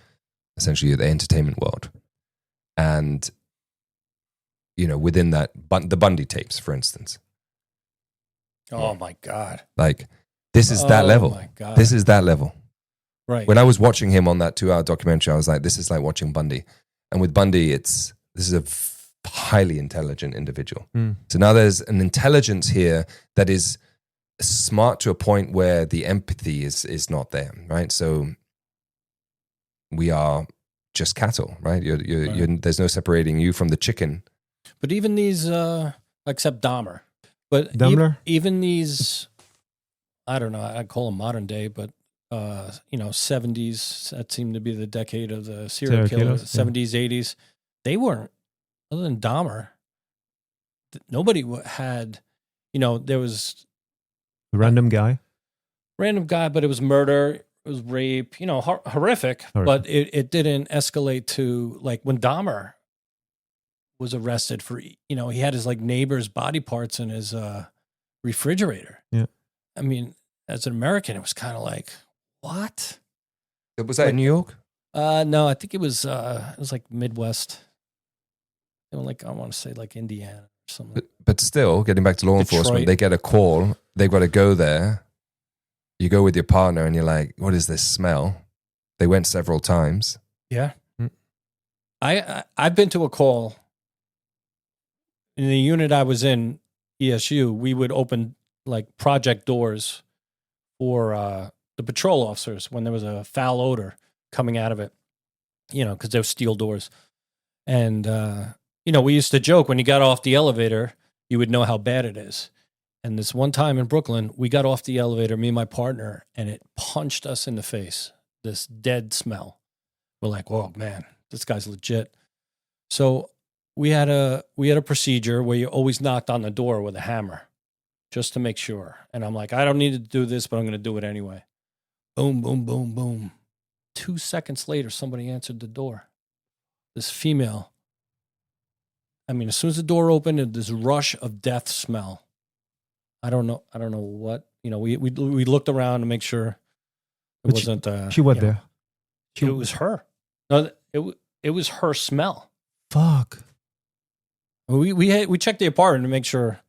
essentially the entertainment world. And, within that, the Bundy tapes, for instance. Oh my God. Like, this is that level. My God. This is that level. Right. When I was watching him on that 2-hour documentary, I was like, this is like watching Bundy. And with Bundy, this is a highly intelligent individual. So now there's an intelligence here that is smart to a point where the empathy is not there, right? So we are just cattle, right? There's no separating you from the chicken. But even these, except Dahmer. But even these, I don't know, I'd call them modern day, but, 70s, that seemed to be the decade of the serial killers, 70s, 80s. They weren't, other than Dahmer, nobody had, there was... A random guy, but it was murder, it was rape, horrific, but it didn't escalate to, like, when Dahmer was arrested for, he had his like neighbor's body parts in his refrigerator. Yeah. I mean, as an American, it was kind of like, what? Was that in New York? No, I think it was like Midwest. like I want to say like Indiana or something. But still, getting back to law Detroit. enforcement, they get a call. They've got to go there. You go with your partner and you're like, what is this smell? They went several times. Yeah. Mm. I've been to a call in the unit I was in, ESU. We would open like project doors for the patrol officers when there was a foul odor coming out of it, because they were steel doors. And, we used to joke when you got off the elevator, you would know how bad it is. And this one time in Brooklyn, we got off the elevator, me and my partner, and it punched us in the face, this dead smell. We're like, whoa, man, this guy's legit. So we had a procedure where you always knocked on the door with a hammer just to make sure. And I'm like, I don't need to do this, but I'm going to do it anyway. Boom, boom, boom, boom. 2 seconds later, somebody answered the door. This female. I mean, as soon as the door opened, this rush of death smell. I don't know what. We looked around to make sure it But wasn't. She was there. It was her. No, it was her smell. Fuck. We checked the apartment to make sure.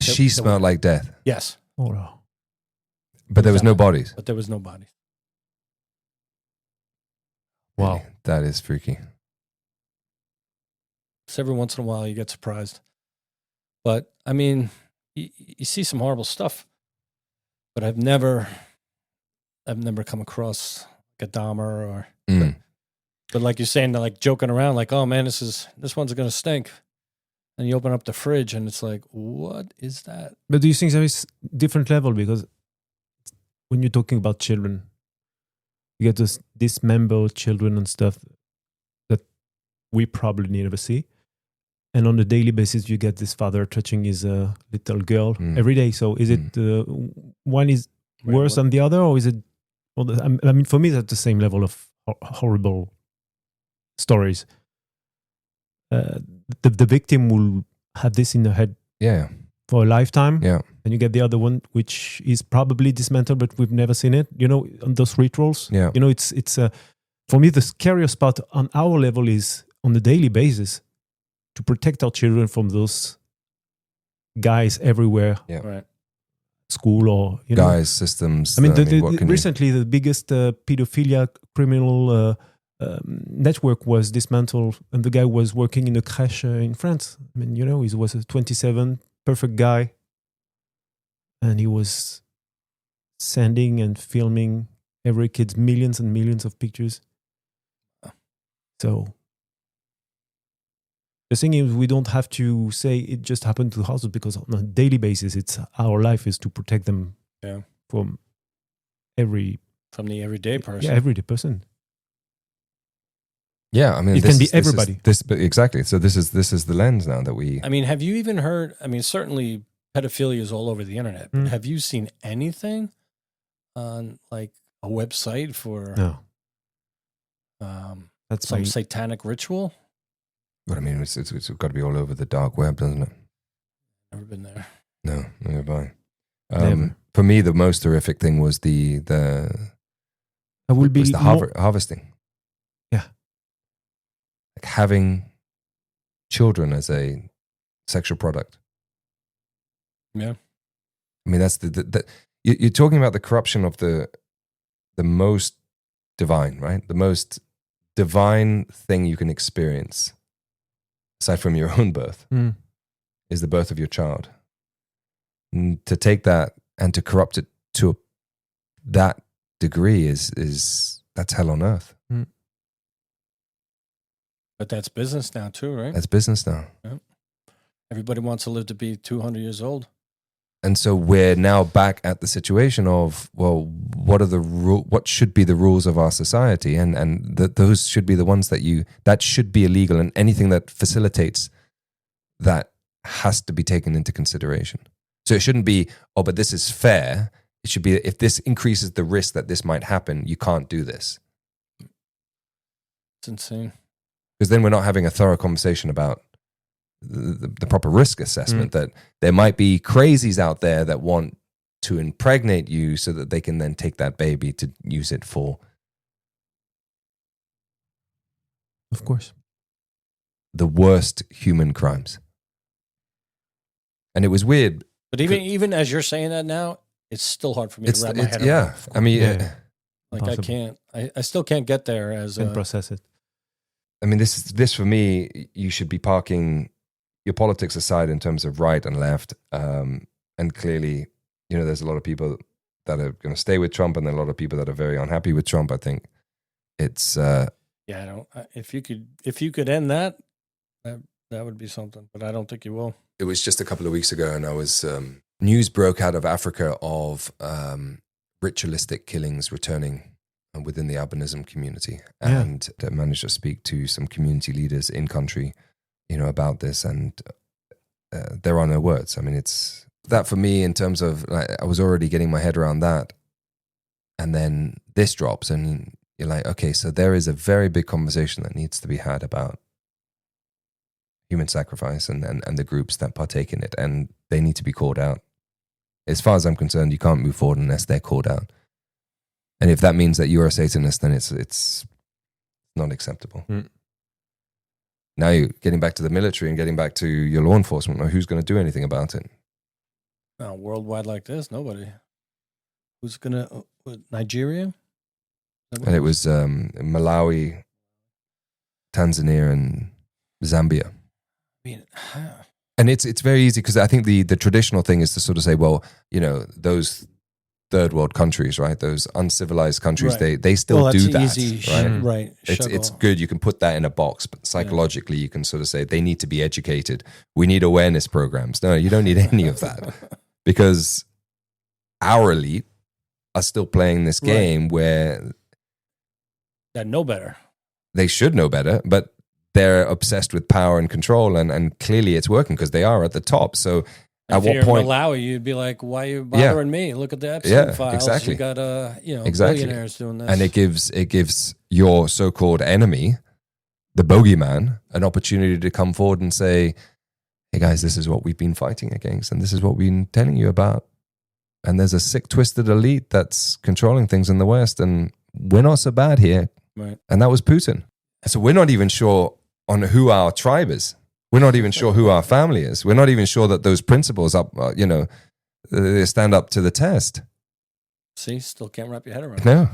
She smelled like death, Yes, Oh, no. but there was no bodies. but there was no body. Wow. Really, that is freaky. So every once in a while, you get surprised. But I mean, you see some horrible stuff. But I've never come across like a Dahmer or. Mm. But like you're saying, they're like joking around, like, "Oh man, this one's gonna stink." And you open up the fridge, and it's like, "What is that?" But do you think there is different level? Because when you're talking about children, you get those dismembered children and stuff that we probably never see. And on a daily basis, you get this father touching his little girl every day. So is it one is worse than the other, or is it? Well, I mean, for me, that's the same level of horrible stories. The victim will have this in their head Yeah. for a lifetime. Yeah. And you get the other one, which is probably dismantled, but we've never seen it. On those rituals. Yeah. It's for me, the scariest part on our level is on a daily basis to protect our children from those guys everywhere, Yeah. Right. school or Guys, systems. I mean, what can you- recently the biggest pedophilia criminal network was dismantled, and the guy was working in a crèche in France. I mean, he was a 27, perfect guy, and he was sending and filming every kid's millions and millions of pictures. So the thing is, we don't have to say it just happened to the household, because on a daily basis, it's our life is to protect them from the everyday person. Yeah, everyday person. Yeah, I mean, It can be everybody. But exactly. So this is the lens now that we. I mean, have you even heard? I mean, certainly pedophilia is all over the internet. But have you seen anything on like a website for No, that's some my satanic ritual? But I mean, it's got to be all over the dark web, doesn't it? Never been there. No, neither have I. Never. For me, the most horrific thing was the I will be harvesting. Yeah. Like having children as a sexual product. Yeah. I mean, that's you're talking about the corruption of the most divine, right? The most divine thing you can experience, aside from your own birth, is the birth of your child. And to take that and to corrupt it to that degree is that's hell on earth. But that's business now too, right? That's business now. Yeah. Everybody wants to live to be 200 years old. And so we're now back at the situation of, well, what should be the rules of our society, and those should be the ones that should be illegal, and anything that facilitates that has to be taken into consideration. So it shouldn't be, oh, but this is fair. It should be, if this increases the risk that this might happen, you can't do this. It's insane. Because then we're not having a thorough conversation about the proper risk assessment, that there might be crazies out there that want to impregnate you so that they can then take that baby to use it for. Of course. the worst human crimes. And it was weird. But even as you're saying that now, it's still hard for me to wrap my head around. Yeah. I mean, like I can't. I still can't get there as and process it. I mean, this for me, you should be parking your politics aside in terms of right and left. And clearly, there's a lot of people that are going to stay with Trump, and then a lot of people that are very unhappy with Trump. I think it's I don't. If you could end that would be something. But I don't think you will. It was just a couple of weeks ago, and I was news broke out of Africa of ritualistic killings returning within the albinism community, and I managed to speak to some community leaders in country, about this, and there are no words. I mean, it's that for me in terms of I was already getting my head around that, and then this drops, and you're like, okay, so there is a very big conversation that needs to be had about human sacrifice and the groups that partake in it, and they need to be called out. As far as I'm concerned, you can't move forward unless they're called out. And if that means that you're a Satanist, then it's not acceptable. Now you're getting back to the military and getting back to your law enforcement. Now, who's going to do anything about it? Worldwide like this, nobody. Who's going to... Nigeria? And it was Malawi, Tanzania, and Zambia. And it's very easy because I think the traditional thing is to sort of say, well, those third world countries, right? Those uncivilized countries, right. they still do that, easy, right? Right. It's good. You can put that in a box, but psychologically, you can sort of say they need to be educated. We need awareness programs. No, you don't need any of that because our elite are still playing this game where that know better. They should know better, but they're obsessed with power and control, and clearly it's working because they are at the top. So at what point? Malawi, you'd be like, "Why are you bothering me? Look at the Epstein files. Exactly. You got billionaires doing this." And it gives your so-called enemy, the bogeyman, an opportunity to come forward and say, "Hey guys, this is what we've been fighting against, and this is what we've been telling you about." And there's a sick, twisted elite that's controlling things in the West, and we're not so bad here. Right. And that was Putin. So we're not even sure on who our tribe is. We're not even sure who our family is. We're not even sure that those principles they stand up to the test. See, still can't wrap your head around it. No.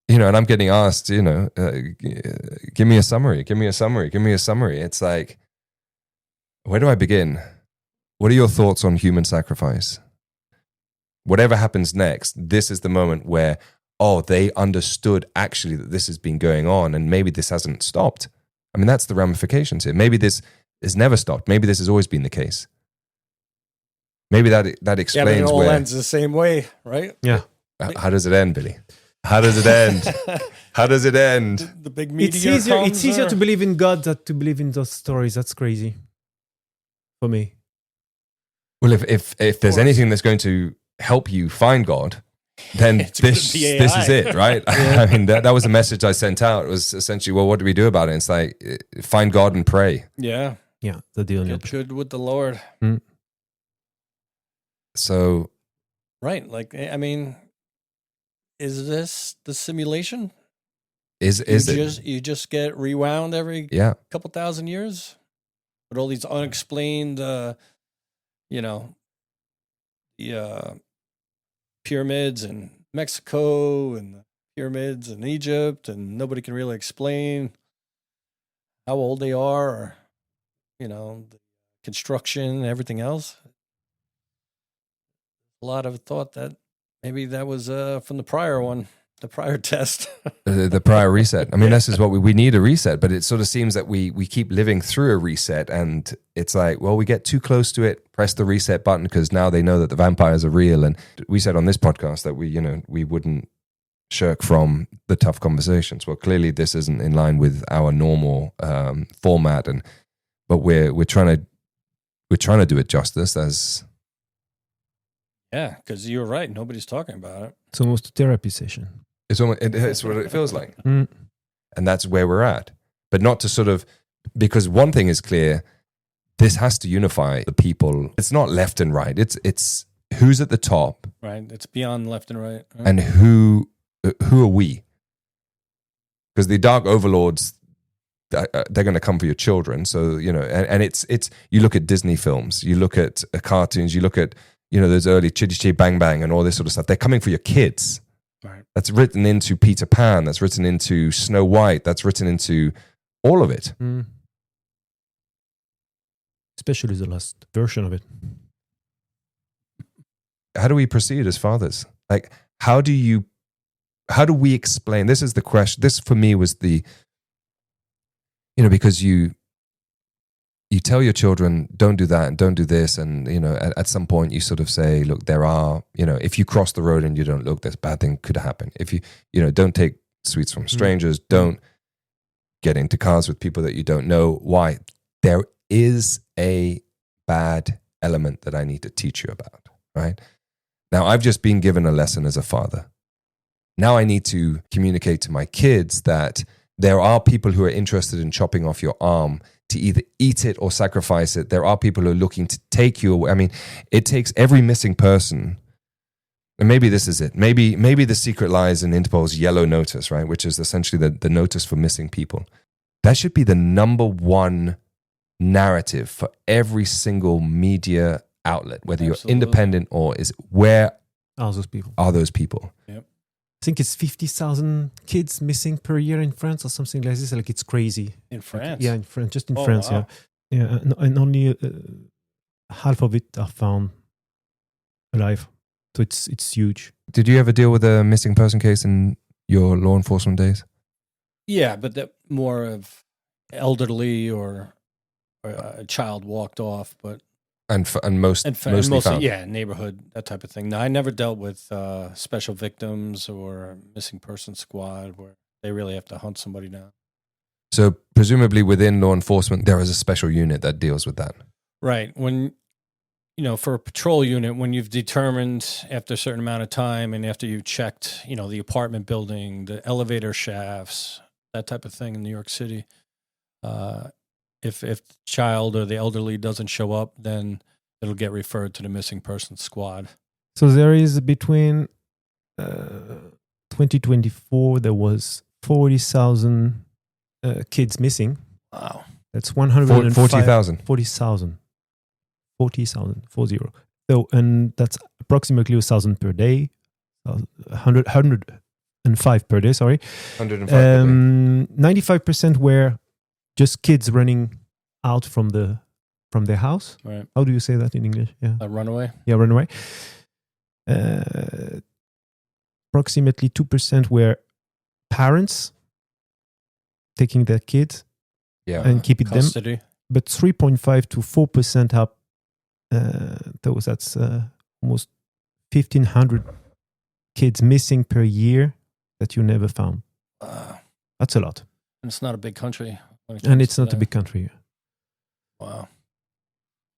And I'm getting asked, give me a summary, give me a summary, give me a summary. It's like, where do I begin? What are your thoughts on human sacrifice? Whatever happens next, this is the moment where, they understood actually that this has been going on, and maybe this hasn't stopped. I mean, that's the ramifications here. Maybe this has never stopped. Maybe this has always been the case. Maybe that explains but it all ends the same way, right? Yeah. How does it end, Billy? How does it end? How does it end? The big meteor It's easier to believe in God than to believe in those stories. That's crazy for me. Well, if there's anything that's going to help you find God, then this is it, right? I mean, that was the message I sent out. It was essentially, well, what do we do about it? It's like, find God and pray. Yeah. Yeah, the deal. Get good with the Lord. So... Right. Like, I mean, is this the simulation? You just get rewound every couple thousand years? With all these unexplained, pyramids in Mexico and the pyramids in Egypt, and nobody can really explain how old they are or, the construction and everything else. A lot of thought that maybe that was from the prior one, the prior test. the prior reset. I mean, this is what we need a reset, but it sort of seems that we keep living through a reset, and it's like, well, we get too close to it, press the reset button because now they know that the vampires are real. And we said on this podcast that we wouldn't shirk from the tough conversations. Well, clearly this isn't in line with our normal format, but we're trying to do it justice as. Yeah, because you're right. Nobody's talking about it. It's almost a therapy session. It's what it feels like. And that's where we're at. But not to sort of, because one thing is clear, this has to unify the people. It's not left and right. It's who's at the top. Right. It's beyond left and right. And who are we? Because the dark overlords, they're going to come for your children. So, and it's you look at Disney films, you look at cartoons, you look at, those early Chitty Chitty Bang Bang and all this sort of stuff. They're coming for your kids. Right. That's written into Peter Pan. That's written into Snow White. That's written into all of it. Mm. Especially the last version of it. How do we proceed as fathers? Like, how do we explain? This is the question. This for me was the, because you tell your children, don't do that and don't do this. And, at some point you sort of say, look, there are, if you cross the road and you don't look, this bad thing could happen. If you, don't take sweets from strangers, don't get into cars with people that you don't know. Why? There is a bad element that I need to teach you about, right? Now, I've just been given a lesson as a father. Now I need to communicate to my kids that there are people who are interested in chopping off your arm to either eat it or sacrifice it. There are people who are looking to take you away. I mean, it takes every missing person. And maybe this is it. Maybe the secret lies in Interpol's yellow notice, right? Which is essentially the notice for missing people. That should be the number one narrative for every single media outlet, whether Absolutely. you're independent or where Are those people? are those people? Yep. I think it's 50,000 kids missing per year in France or something like this. Like, it's crazy. In France? Yeah, in France, just in Oh, France. wow. Yeah, and only half of it are found alive. So it's huge. Did you ever deal with a missing person case in your law enforcement days? Yeah, but that more of elderly or a child walked off, but And mostly found. yeah, neighborhood, that type of thing. No, I never dealt with special victims or missing person squad where they really have to hunt somebody down. So presumably within law enforcement, there is a special unit that deals with that. Right. When, for a patrol unit, when you've determined after a certain amount of time and after you've checked, the apartment building, the elevator shafts, that type of thing in New York City, if the child or the elderly doesn't show up, then it'll get referred to the missing person squad. So there is between 2024, there was 40,000 kids missing. Wow. That's 105 40,000. 40,000. 40,000. So, and that's approximately 1,000 per day. 105 per day, sorry. 105 per day. 95% were just kids running out from their house. Right. How do you say that in English? Yeah. A runaway? Yeah, run away. Approximately 2% were parents taking their kids Yeah. and keeping them. Custody. But 3.5 to 4% are that's almost 1,500 kids missing per year that you never found. That's a lot. And it's not a big country. And it's not a big country. Wow.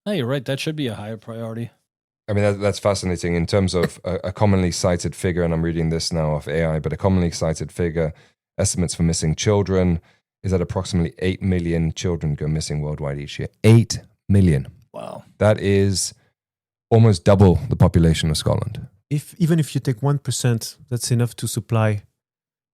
No, you're right. That should be a higher priority. I mean, that's fascinating in terms of a commonly cited figure, and I'm reading this now off AI, but a commonly cited figure, estimates for missing children, is that approximately 8 million children go missing worldwide each year. 8 million. Wow. That is almost double the population of Scotland. Even if you take 1%, that's enough to supply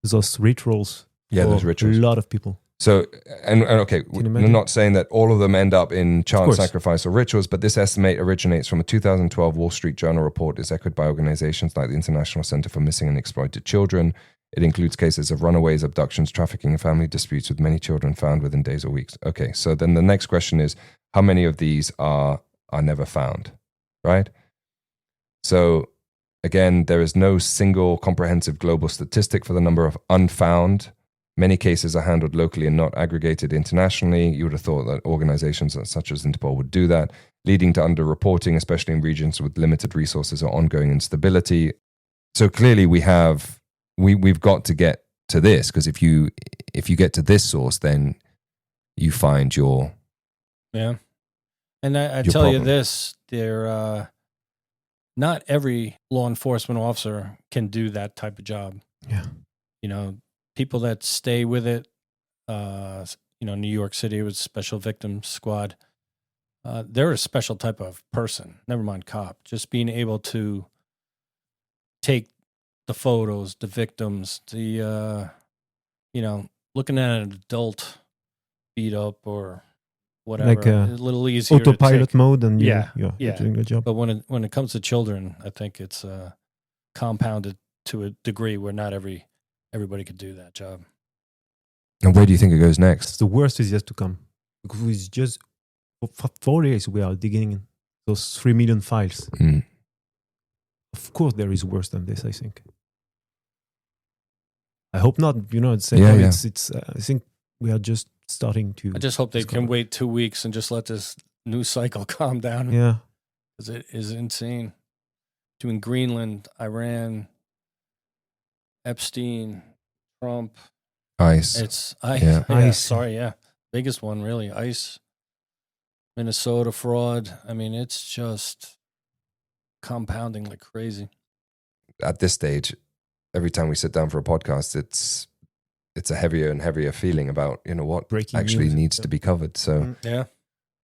those rituals. Yeah, for those rituals. A lot of people. So, and okay, Can you we're imagine? not saying that all of them end up in child course. sacrifice or rituals, but this estimate originates from a 2012 Wall Street Journal report, is echoed by organizations like the International Center for Missing and Exploited Children. It includes cases of runaways, abductions, trafficking, and family disputes, with many children found within days or weeks. Okay, so then the next question is, how many of these are never found, right? So again, there is no single comprehensive global statistic for the number of unfound. Many cases are handled locally and not aggregated internationally. You would have thought that organizations such as Interpol would do that, leading to underreporting, especially in regions with limited resources or ongoing instability. So clearly we've got to get to this, because if you get to this source, then you find your... Yeah. And I Your tell you problem. this, not every law enforcement officer can do that type of job. Yeah. People that stay with it, New York City with Special Victims Squad, they're a special type of person, never mind cop. Just being able to take the photos, the victims, looking at an adult beat up or whatever. Like a a little easier to autopilot take. mode, and Yeah, you're yeah. doing the job. But when it comes to children, I think it's compounded to a degree where not everybody could do that job. And where do you think it goes next? The worst is yet to come, because it's just for 4 years we are digging those 3 million files. Mm. Of course, there is worse than this. I think. I hope not. At the same Yeah, time, yeah. it's. I think we are just starting to. I just hope they discover. can wait 2 weeks and just let this news cycle calm down. Yeah, Because it is insane. Doing Greenland, Iran, Epstein, Trump. ICE. It's ICE. Yeah. Yeah, ICE. sorry, yeah. Biggest one, really. ICE, Minnesota fraud. I mean, it's just compounding like crazy. At this stage, every time we sit down for a podcast, it's a heavier and heavier feeling about what breaking actually news. needs to be covered. So Yeah.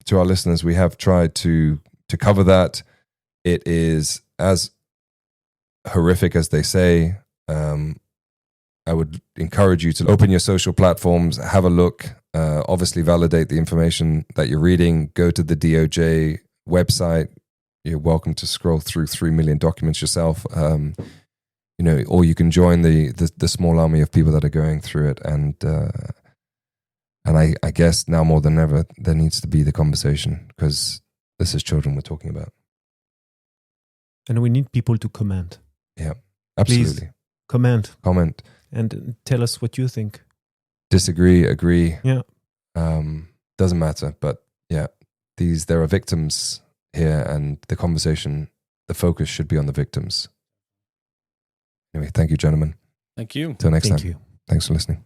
to our listeners, we have tried to cover that. It is as horrific as they say. I would encourage you to open your social platforms, have a look, obviously validate the information that you're reading, go to the DOJ website. You're welcome to scroll through 3 million documents yourself. Or you can join the small army of people that are going through it. And I guess now more than ever, there needs to be the conversation, because this is children we're talking about. and we need people to comment. Yeah, absolutely. Comment Comment, and tell us what you think. disagree, agree. Yeah. Doesn't matter. But yeah, there are victims here, and the conversation, the focus should be on the victims. Anyway, thank you, gentlemen. Thank you. Till next Thank time. you. Thanks for listening.